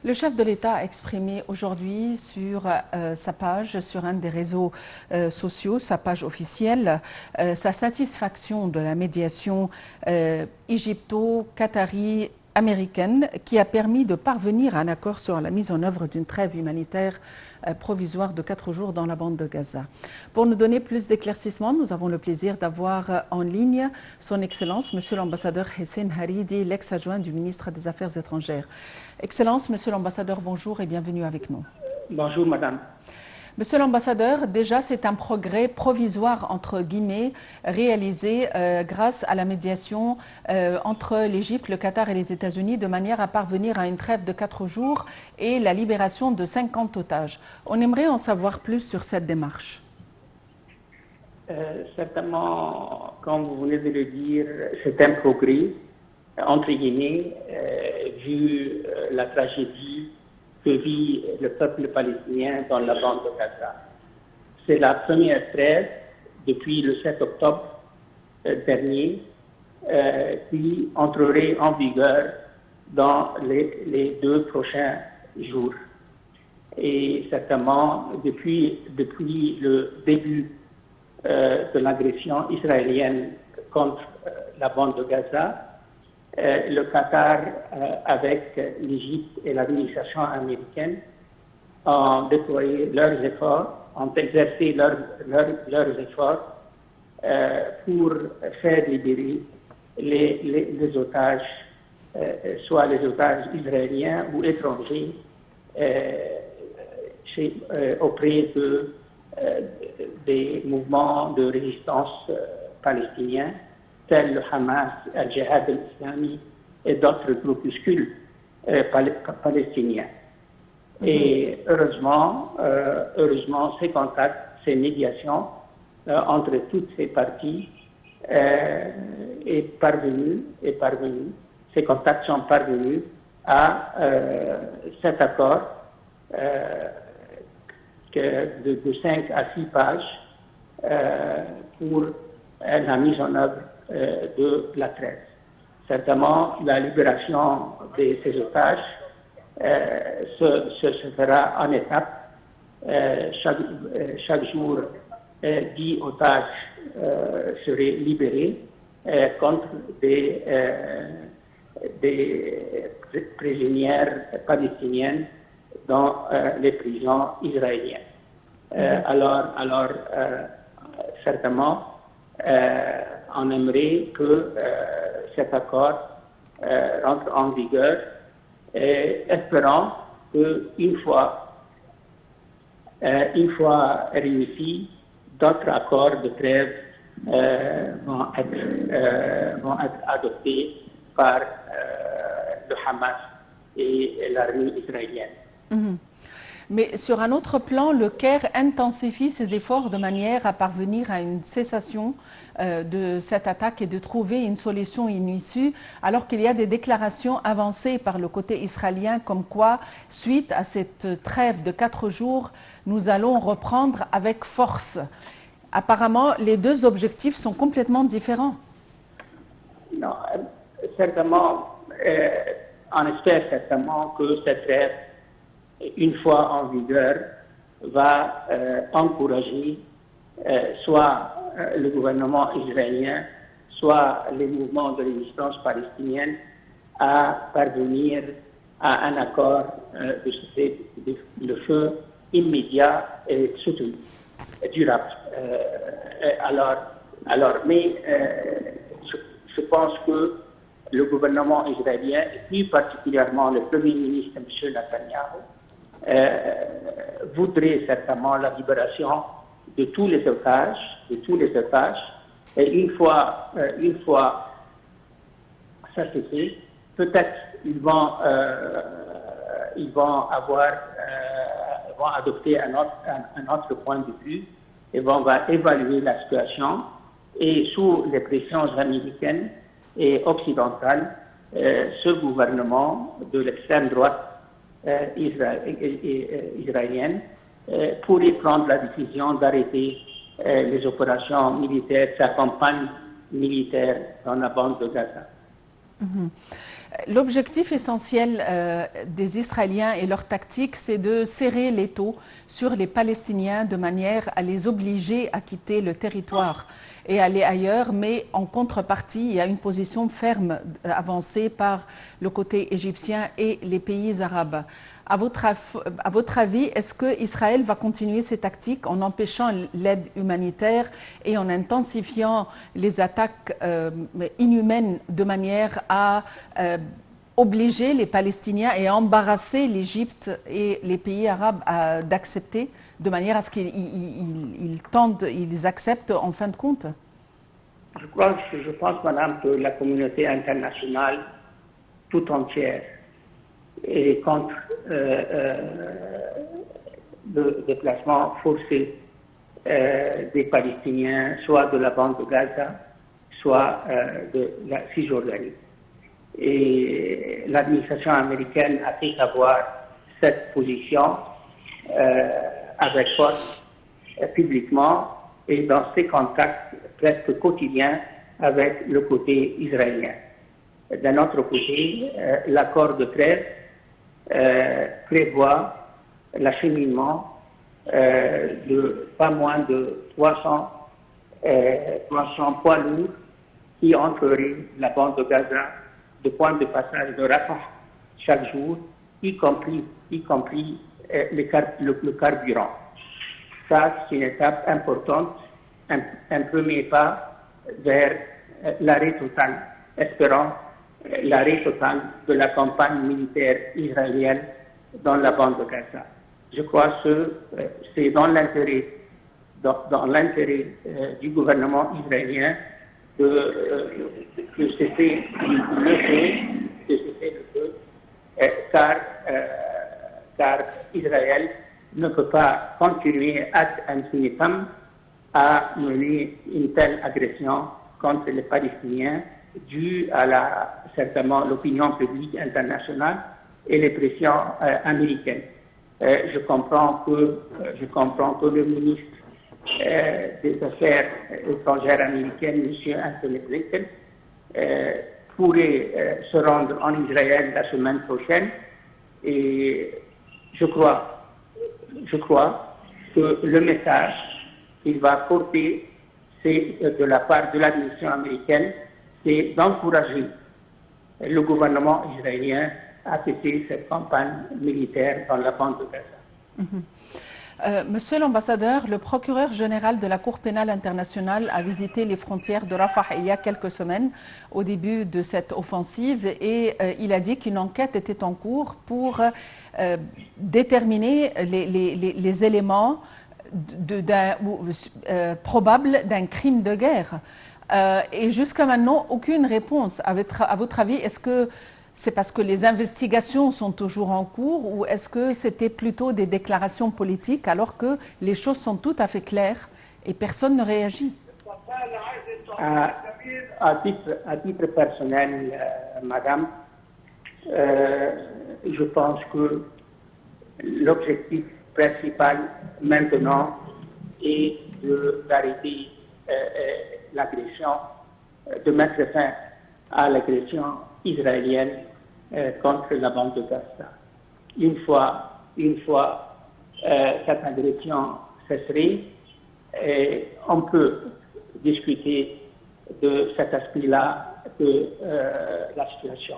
Le chef de l'État a exprimé aujourd'hui sur sa page, sur un des réseaux sociaux, sa page officielle, sa satisfaction de la médiation égypto-qatari américaine qui a permis de parvenir à un accord sur la mise en œuvre d'une trêve humanitaire provisoire de 4 jours dans la bande de Gaza. Pour nous donner plus d'éclaircissements, nous avons le plaisir d'avoir en ligne son Excellence, Monsieur l'ambassadeur Hissène Haridi, l'ex-adjoint du ministre des Affaires étrangères. Excellence, Monsieur l'ambassadeur, bonjour et bienvenue avec nous. Bonjour Madame. Monsieur l'ambassadeur, déjà c'est un progrès provisoire entre guillemets réalisé grâce à la médiation entre l'Égypte, le Qatar et les États-Unis de manière à parvenir à une trêve de 4 jours et la libération de 50 otages. On aimerait en savoir plus sur cette démarche. Certainement, comme vous venez de le dire, c'est un progrès, entre guillemets, vu la tragédie que vit le peuple palestinien dans la bande de Gaza. C'est la première trêve depuis le 7 octobre dernier qui entrerait en vigueur dans les 2 prochains jours. Et certainement, depuis le début de l'agression israélienne contre la bande de Gaza, le Qatar, avec l'Égypte et l'administration américaine, ont déployé leurs efforts, ont exercé leurs efforts pour faire libérer les otages, soit les otages israéliens ou étrangers, auprès des mouvements de résistance palestiniens, tels le Hamas, Al-Jihad al-Islami et d'autres groupuscules palestiniens. Et heureusement, ces contacts, ces médiations entre toutes ces parties ces contacts sont parvenus à cet accord de 5 à 6 pages pour la mise en œuvre de la trêve. Certainement, la libération de ces otages se fera en étapes. Chaque jour, 10 otages seraient libérés contre des prisonnières palestiniennes dans les prisons israéliennes. Alors, certainement, on aimerait que cet accord rentre en vigueur et espérant qu'une fois réussi, d'autres accords de trêve vont être adoptés par le Hamas et l'armée israélienne. Mm-hmm. Mais sur un autre plan, le Caire intensifie ses efforts de manière à parvenir à une cessation de cette attaque et de trouver une solution, une issue, alors qu'il y a des déclarations avancées par le côté israélien comme quoi, suite à cette trêve de 4 jours, nous allons reprendre avec force. Apparemment, les deux objectifs sont complètement différents. Non, certainement, on espère certainement que cette trêve, une fois en vigueur, va encourager soit le gouvernement israélien, soit les mouvements de résistance palestinienne à parvenir à un accord de cessez le feu immédiat et soutenu, durable. Mais je pense que le gouvernement israélien, et plus particulièrement le Premier ministre M. Netanyahu, voudrait certainement la libération de tous les otages, et une fois ça se fait, peut-être ils vont adopter un autre point de vue et vont évaluer la situation, et sous les pressions américaines et occidentales, ce gouvernement de l'extrême droite israélienne pourrait prendre la décision d'arrêter les opérations militaires, sa campagne militaire dans la bande de Gaza. L'objectif essentiel des Israéliens et leur tactique, c'est de serrer l'étau sur les Palestiniens de manière à les obliger à quitter le territoire et aller ailleurs, mais en contrepartie, il y a une position ferme avancée par le côté égyptien et les pays arabes. À votre avis, est-ce qu'Israël va continuer ses tactiques en empêchant l'aide humanitaire et en intensifiant les attaques inhumaines de manière à obliger les Palestiniens et embarrasser l'Égypte et les pays arabes d'accepter, de manière à ce qu'ils acceptent en fin de compte? Je pense, madame, que la communauté internationale tout entière est contre le déplacement forcé des Palestiniens, soit de la bande de Gaza, soit de la Cisjordanie. Et l'administration américaine a fait savoir cette position avec force publiquement et dans ses contacts presque quotidiens avec le côté israélien. D'un autre côté, l'accord de trêve prévoit l'acheminement de pas moins de 300 poids lourds qui entreraient la bande de Gaza de point de passage de Rafah chaque jour, y compris le carburant. Ça, c'est une étape importante, un premier pas vers l'arrêt total, espérant l'arrêt total de la campagne militaire israélienne dans la bande de Gaza. Je crois que c'est dans l'intérêt du gouvernement israélien de cesser le feu, car Israël ne peut pas continuer ad infinitum à mener une telle agression contre les Palestiniens due à certainement l'opinion publique internationale et les pressions américaines. Je comprends que le ministre des Affaires étrangères américaines, M. Anthony Blinken, pourrait se rendre en Israël la semaine prochaine et je crois que le message qu'il va porter, c'est de la part de l'administration américaine, c'est d'encourager le gouvernement israélien à cesser cette campagne militaire dans la bande de Gaza. Monsieur l'ambassadeur, le procureur général de la Cour pénale internationale a visité les frontières de Rafah il y a quelques semaines au début de cette offensive et il a dit qu'une enquête était en cours pour déterminer les éléments probables d'un crime de guerre. Et jusqu'à maintenant, aucune réponse. À votre avis, est-ce que c'est parce que les investigations sont toujours en cours ou est-ce que c'était plutôt des déclarations politiques alors que les choses sont tout à fait claires et personne ne réagit? À titre personnel, madame, je pense que l'objectif principal maintenant est d'arrêter l'agression, de mettre fin à l'agression israélienne contre la bande de Gaza. Une fois cette agression cesserait, on peut discuter de cet aspect-là de la situation.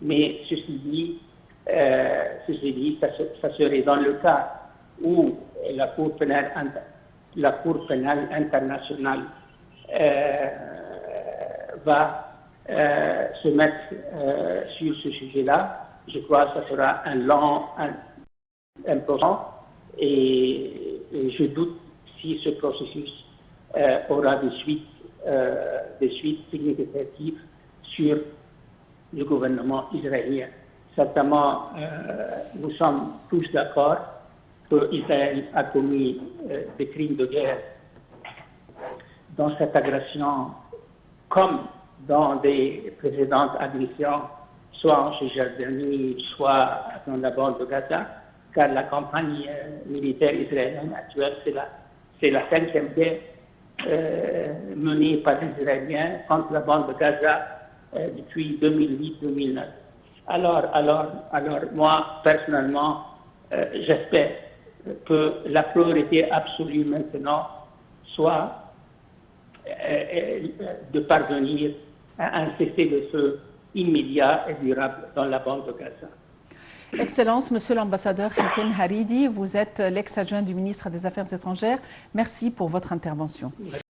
Mais ceci dit, ça serait dans le cas où la Cour pénale internationale va se mettre sur ce sujet-là. Je crois que ça sera un processus et je doute si ce processus aura des suites significatives sur le gouvernement israélien. Certainement, nous sommes tous d'accord qu'Israël a commis des crimes de guerre dans cette agression comme dans des précédentes agressions, soit en Cisjordanie, soit dans la bande de Gaza, car la campagne militaire israélienne actuelle, c'est la 5e guerre menée par les Israéliens contre la bande de Gaza depuis 2008-2009. Alors, moi, personnellement, j'espère que la priorité absolue maintenant soit de parvenir à un cessez-le-feu immédiat et durable dans la bande de Gaza. Excellence, Monsieur l'ambassadeur Hissène Haridi, vous êtes l'ex-adjoint du ministre des Affaires étrangères. Merci pour votre intervention.